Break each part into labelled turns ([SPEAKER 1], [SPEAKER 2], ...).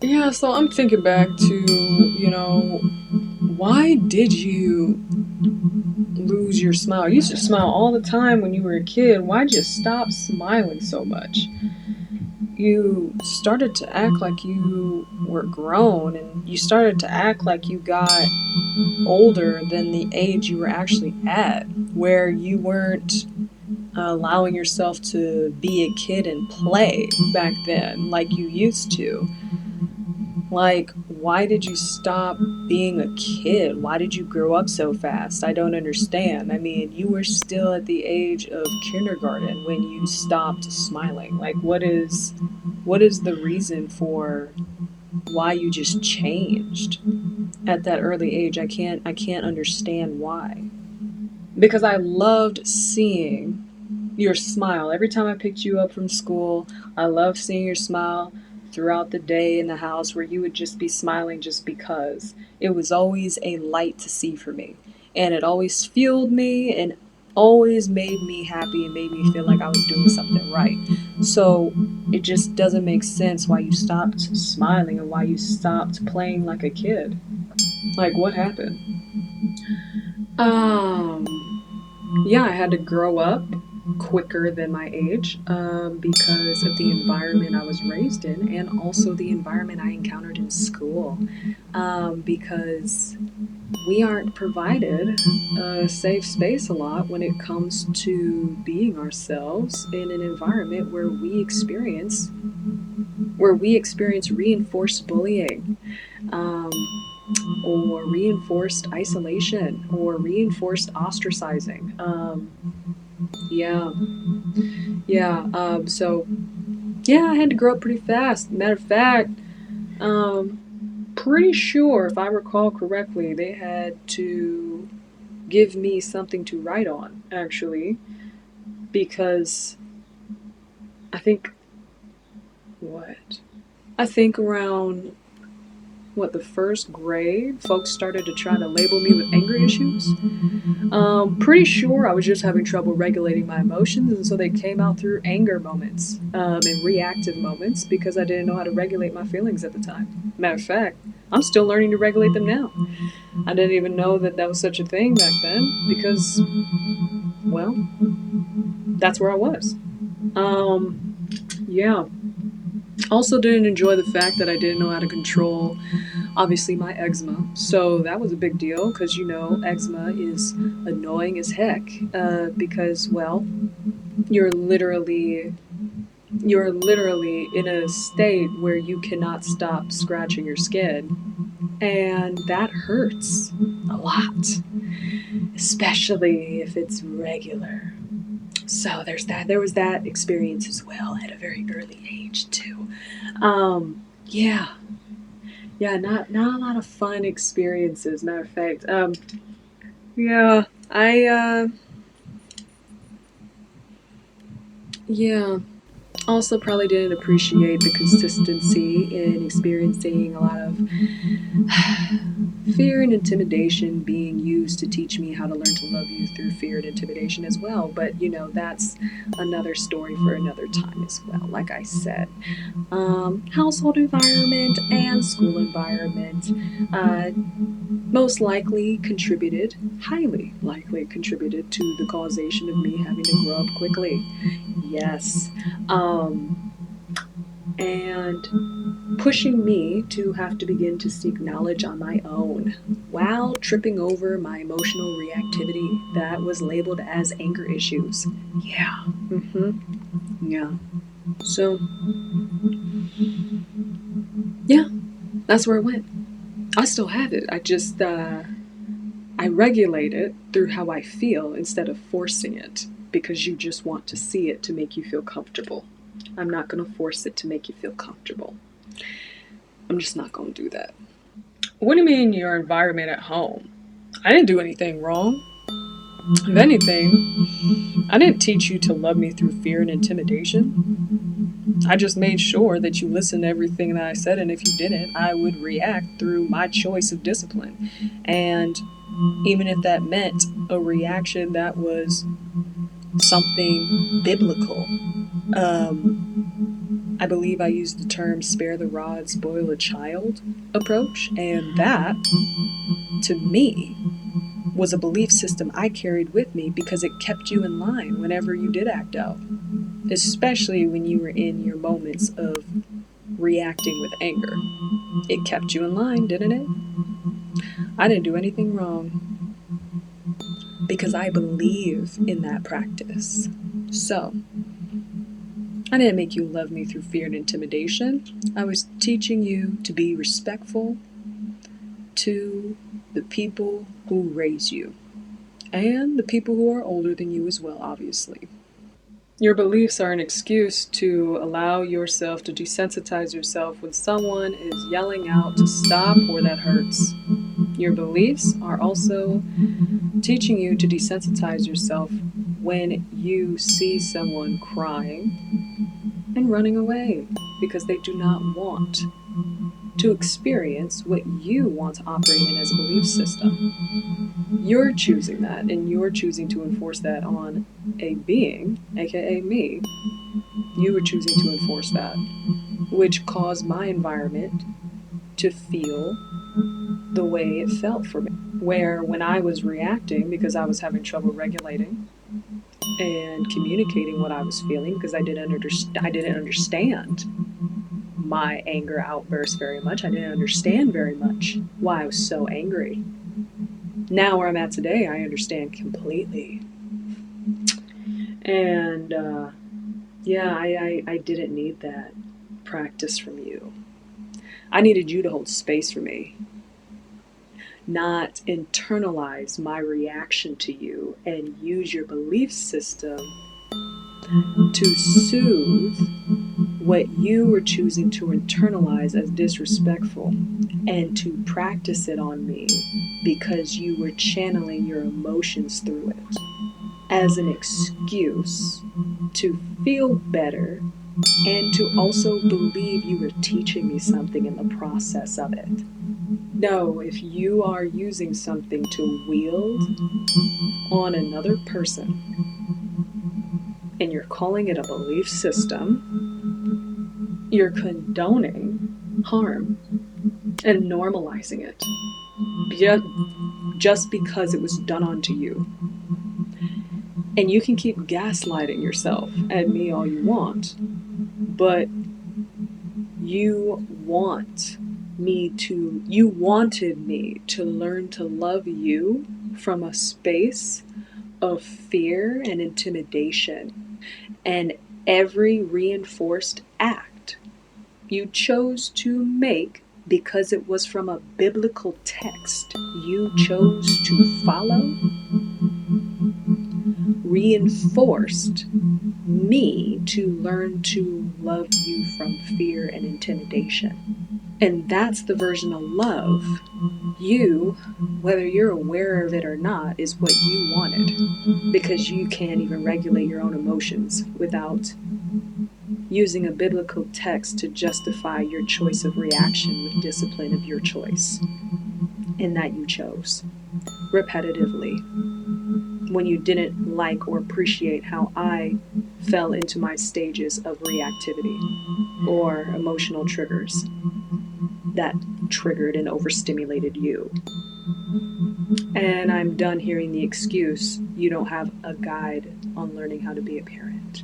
[SPEAKER 1] Yeah, so I'm thinking back to, why did you lose your smile? You used to smile all the time when you were a kid. Why'd you stop smiling so much? You started to act like you were grown, and you started to act like you got older than the age you were actually at, where you weren't allowing yourself to be a kid and play back then like you used to. Like, why did you stop being a kid? Why did you grow up so fast? I don't understand. I mean, you were still at the age of kindergarten when you stopped smiling. Like, what is the reason for why you just changed at that early age? I can't understand why. Because I loved seeing your smile. Every time I picked you up from school, I loved seeing your smile throughout the day in the house where you would just be smiling just because. It was always a light to see for me. And it always fueled me and always made me happy and made me feel like I was doing something right. So it just doesn't make sense why you stopped smiling and why you stopped playing like a kid. Like, what happened? Um, yeah, I had to grow up quicker than my age because of the environment I was raised in and also the environment I encountered in school. Because we aren't provided a safe space a lot when it comes to being ourselves in an environment where we experience reinforced bullying, um, or reinforced isolation or reinforced ostracizing. Yeah, yeah. So yeah, I had to grow up pretty fast. Matter of fact, pretty sure if I recall correctly, they had to give me something to write on actually, because I think what I think around the first grade, folks started to try to label me with anger issues. Pretty sure I was just having trouble regulating my emotions, and so they came out through anger moments and reactive moments because I didn't know how to regulate my feelings at the time. Matter of fact, I'm still learning to regulate them now. I didn't even know that that was such a thing back then because, well, that's where I was. Yeah. Also, didn't enjoy the fact that I didn't know how to control, obviously, my eczema. So that was a big deal because, eczema is annoying as heck because, well, you're literally you're literally in a state where you cannot stop scratching your skin, and that hurts a lot, especially if it's regular. So there was that experience as well at a very early age too. Yeah, yeah, not a lot of fun experiences. Matter of fact, yeah, I yeah, also probably didn't appreciate the consistency in experiencing a lot of fear and intimidation being used to teach me how to learn to love you through fear and intimidation as well. But that's another story for another time as well. Like I said, household environment and school environment most likely contributed, highly likely contributed to the causation of me having to grow up quickly. Yes. And pushing me to have to begin to seek knowledge on my own while tripping over my emotional reactivity that was labeled as anger issues. Yeah. Yeah. So, yeah, that's where it went. I still have it. I regulate it through how I feel instead of forcing it because you just want to see it to make you feel comfortable. I'm not going to force it to make you feel comfortable. I'm just not going to do that. What do you mean your environment at home? I didn't do anything wrong. If anything, I didn't teach you to love me through fear and intimidation. I just made sure that you listened to everything that I said, and if you didn't, I would react through my choice of discipline. And even if that meant a reaction that was something biblical, I believe I used the term spare the rod, spoil a child approach, and that, to me, was a belief system I carried with me because it kept you in line whenever you did act out, especially when you were in your moments of reacting with anger. It kept you in line, didn't it? I didn't do anything wrong because I believe in that practice. So, I didn't make you love me through fear and intimidation. I was teaching you to be respectful to the people who raise you and the people who are older than you as well, obviously. Your beliefs are an excuse to allow yourself to desensitize yourself when someone is yelling out to stop or that hurts. Your beliefs are also teaching you to desensitize yourself when you see someone crying and running away because they do not want to experience what you want to operate in as a belief system. You're choosing that, and you're choosing to enforce that on a being, aka me. You were choosing to enforce that, which caused my environment to feel the way it felt for me. Where when I was reacting because I was having trouble regulating and communicating what I was feeling because I didn't understand my anger outburst very much. I didn't understand very much why I was so angry. Now where I'm at today, I understand completely. And I didn't need that practice from you. I needed you to hold space for me, not internalize my reaction to you and use your belief system to soothe what you were choosing to internalize as disrespectful and to practice it on me because you were channeling your emotions through it as an excuse to feel better and to also believe you were teaching me something in the process of it. No, if you are using something to wield on another person and you're calling it a belief system, you're condoning harm and normalizing it just because it was done onto you. And you can keep gaslighting yourself and me all you want, but you wanted me to learn to love you from a space of fear and intimidation. And every reinforced act you chose to make because it was from a biblical text you chose to follow reinforced me to learn to love you from fear and intimidation. And that's the version of love you, whether you're aware of it or not, is what you wanted, because you can't even regulate your own emotions without using a biblical text to justify your choice of reaction with discipline of your choice, and that you chose repetitively when you didn't like or appreciate how I fell into my stages of reactivity or emotional triggers that triggered and overstimulated you. And I'm done hearing the excuse, you don't have a guide on learning how to be a parent.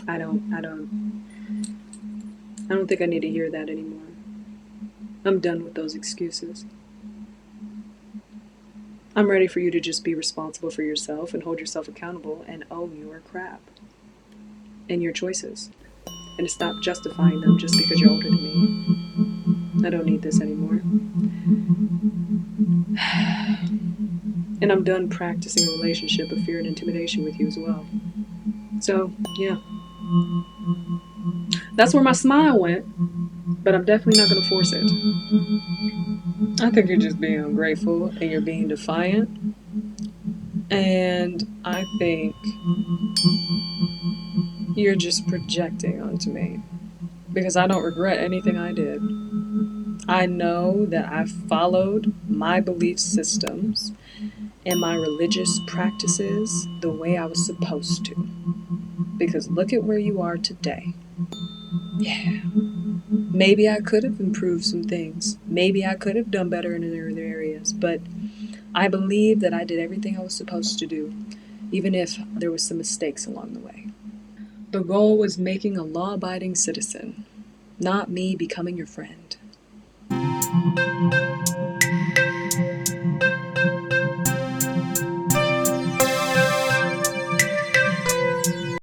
[SPEAKER 1] I don't think I need to hear that anymore. I'm done with those excuses. I'm ready for you to just be responsible for yourself and hold yourself accountable and own your crap and your choices. And to stop justifying them just because you're older than me. I don't need this anymore. And I'm done practicing a relationship of fear and intimidation with you as well. So, yeah. That's where my smile went, but I'm definitely not going to force it. I think you're just being ungrateful and you're being defiant. And I think you're just projecting onto me because I don't regret anything I did. I know that I followed my belief systems and my religious practices the way I was supposed to. Because look at where you are today. Yeah. Maybe I could have improved some things. Maybe I could have done better in other areas, but I believe that I did everything I was supposed to do, even if there was some mistakes along the way. The goal was making a law-abiding citizen, not me becoming your friend.